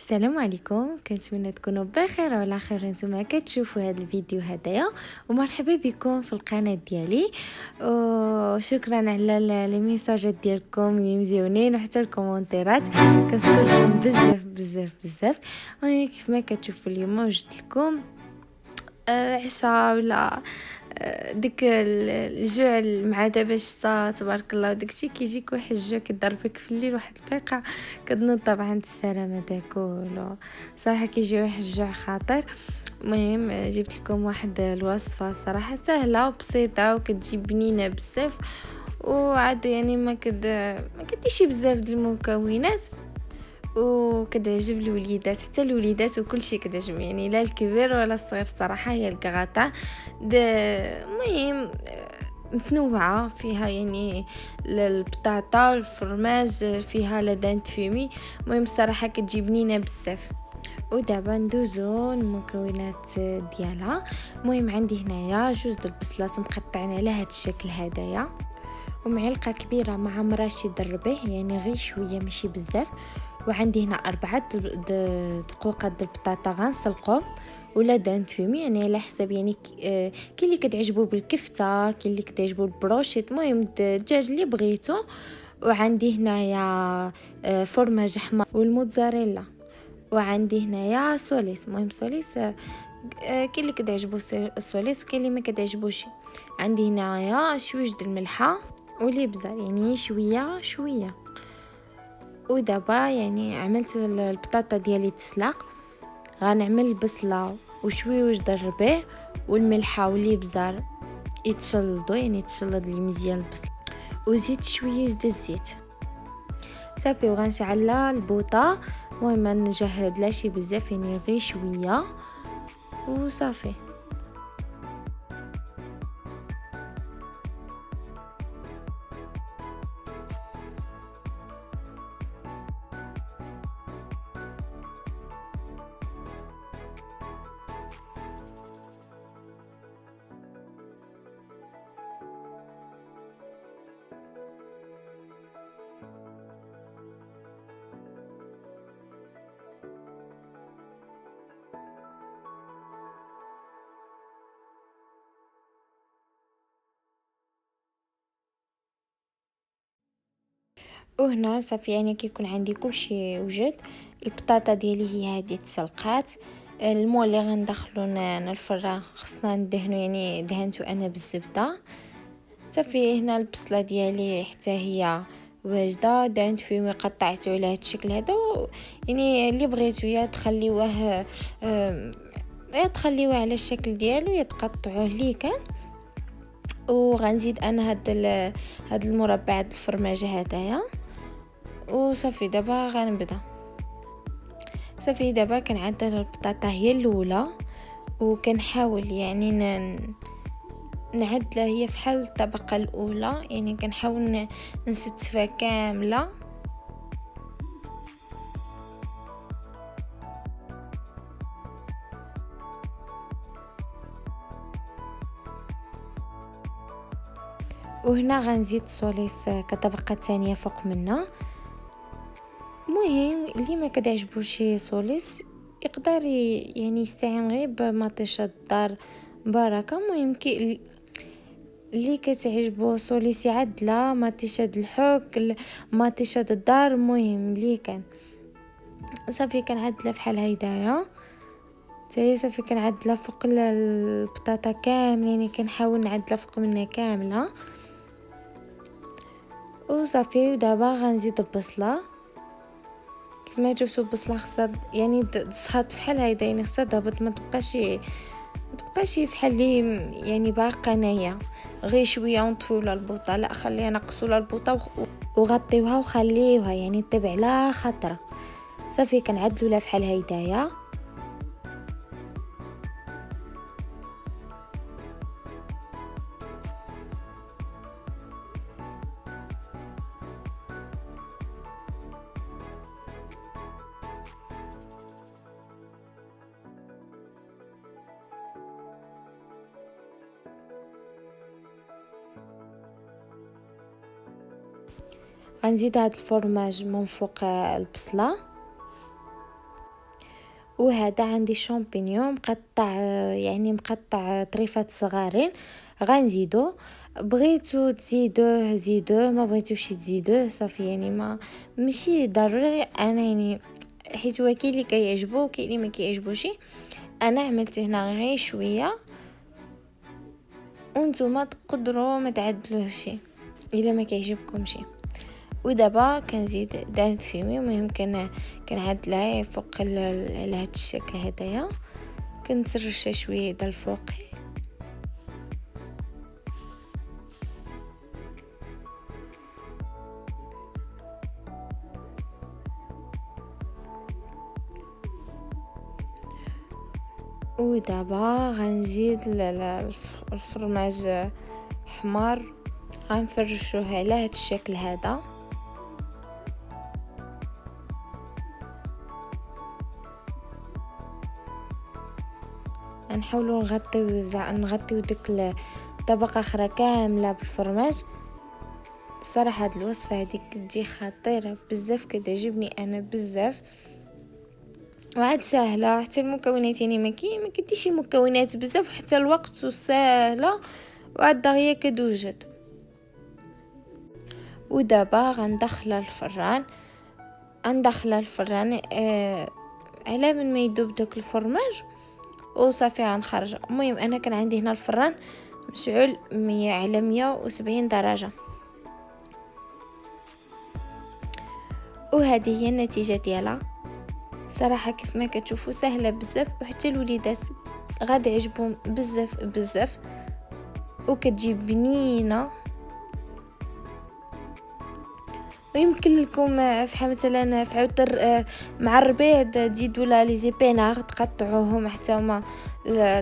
السلام عليكم، كنتمنى تكونوا بخير وعلى خير. نتوما كتشوفوا هذا الفيديو هدايا، ومرحبا بكم في القناه ديالي. وشكرا على لي ميساجات ديالكم اللي مزيونين وحتى الكومونتيرات، كنشكركم بزاف بزاف بزاف. كيف ما كتشوفوا اليوم وجدت لكم عشاء ولا ديك الجوع مع دابا الشتا تبارك الله، داكشي كيجيك واحد الجوع كيضربك في الليل، واحد الفيقه كتنوض طبعا السلامه تاكل. صراحه كيجي واحد الجوع خطير. المهم جبت لكم واحد الوصفه صراحه سهله وبسيطه وكتجي بنينه بزاف، وعاد يعني ما كديرش بزاف د المكونات، وكتعجب الوليدات حتى الوليدات وكل شيء كتعجب، يعني لا الكبير ولا الصغير. الصراحه هي الكغاطا المهم متنوعه فيها، يعني البطاطا الفرماج فيها لدانت فيمي. المهم الصراحه كتجي بنينه بزاف. ودابا ندوزو المكونات ديالها. المهم عندي هنايا جوج د البصلات مقطعين على هذا الشكل هدايا، ومعلقه كبيره مع مراشي الربيع، يعني غير شويه ماشي بزاف. وعندي هنا 4 دقوقات د البطاطا غنسلقهم ولا دانت فيمي، يعني على حسب، يعني كاين اللي كتعجبو بالكفته، كاين اللي كتعجبو البروشيت، المهم الدجاج اللي بغيتو. وعندي هنايا فرماج احمر والموتزاريلا. وعندي هنايا سوليس، المهم سوليس كاين اللي كتعجبو السوليس وكاين اللي ما كتعجبوش. عندي هنايا شويش د الملحه والابزار، يعني شويه شويه. ودابا يعني عملت البطاطا ديالي تسلق، غنعمل البصله وشويوش د الربيع والملحه والابزار يتشلضوا، يعني يتشلض لي مزيان البصل، وزيت شويه د الزيت صافي. وغنشعل البوطه، المهم نجهد لا شي بزاف، يعني غير شويه وصافي. وهنا صافي، يعني كيكون عندي كلشي وجد. البطاطا ديالي هي هذه تسلقات. الماء اللي غندخلو الفران خصنا ندهنو، يعني دهنتو انا بالزبده صافي. هنا البصله ديالي حتى هي واجده، دهنت فيه قطعته على هذا الشكل هذا. يعني اللي بغيتو يا تخليوه يا تخليوه على الشكل ديالو يا تقطعوه لي كان. وغنزيد انا هاد المربعات الفرماج هدايا وصافي. دابا غنبدا صافي. دابا كنعدل البطاطا هي الاولى، وكنحاول يعني نعدلها هي فحال الطبقه الاولى، يعني كنحاول نستفها كامله. وهنا غنزيد سوليس كطبقه ثانيه فوق منها. المهم اللي ما كتعجبوش سوليس يقدر يعني يستعين غير بمطيشه الدار بركه. المهم اللي كتعجبو سوليس يعدلها مطيشه د الحك، مطيشه د الدار، المهم اللي كان صافي. كنعدلها فحال هيدايا حتى صافي. كنعدلها فوق البطاطا كامله، يعني كنحاول نعدلها فوق منها كامله وصافي. ودابا غنزيد البصله. كيف ما شفتوا البصله خصها يعني تصهد فحال هيدا، يعني خصها تهبط، ما تبقاش فحال اللي يعني باقا نيه غير شويه ونطفيو لها البوطه. لا، خليها نقصوا لها البوطه وغطيوها وخليوها يعني طيب على خطره صافي. كنعدلوا لها فحال هيدايا. غنزيد هاد الفرماج من فوق البصله. وهذا عندي شامبينيون مقطع، يعني مقطع طريفات صغارين غنزيدو. بغيتو تزيدوه زيدوه، ما بغيتوش تزيدوه صافي، يعني ما ماشي ضروري. انا يعني حيت هو كاين اللي كيعجبو وكاين اللي ما كيعجبوش. انا عملت هنا غير شويه، وانتم تقدروا ما تعدلوهش الا ما كيعجبكمش. ودابا كنزيد دهن فيمي، المهم كنعدلها فوق على هذا الشكل هدايا، كنترشها شويه د الفوق. ودابا غنزيد الفرماج حمار، غنفرشوه على هذا الشكل هذا. نحاولوا نغطيو ديك الطبقه اخرى كامله بالفرماج. صراحه هاد الوصفه هذيك تجي خطيره بزاف، كتعجبني انا بزاف، وعاد ساهله. حتى المكونات يعني ما كديش المكونات بزاف، حتى الوقت وسهله، وعاد دغيا كدوجد. ودابا غندخل الفران على من ما يذوب داك الفرماج وصافي غنخرج. المهم انا كان عندي هنا الفران مشعول 100 على 170 درجه. وهذه هي النتيجه ديالها. صراحه كيف ما كتشوفوا سهله بزاف، وحتى الوليدات غادي يعجبهم بزاف بزاف، وكتجي بنينه. ويمكن لكم في مثلا في عطر مع الربيع تزيدوا لها لي زيبينار، تقطعوهم حتى هما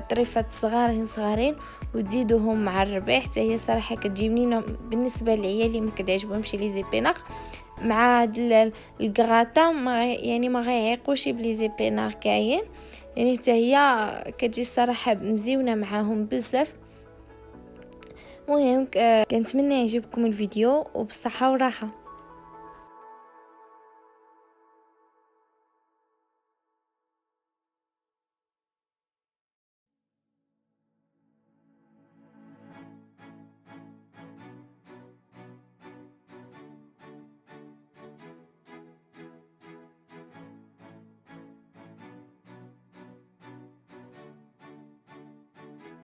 طريفات صغارين وتزيدوهم مع الربيع، حتى هي صراحه كتجي بنينه. بالنسبه لعيالي ما كتعجبهمش لي زيبينار مع الكغاطا، يعني ما غيعيقوش بلي زيبينار كاين، يعني حتى هي كتجي الصراحه مزيونه معاهم بزاف. المهم كنتمنى يعجبكم الفيديو، وبصحه وراحه.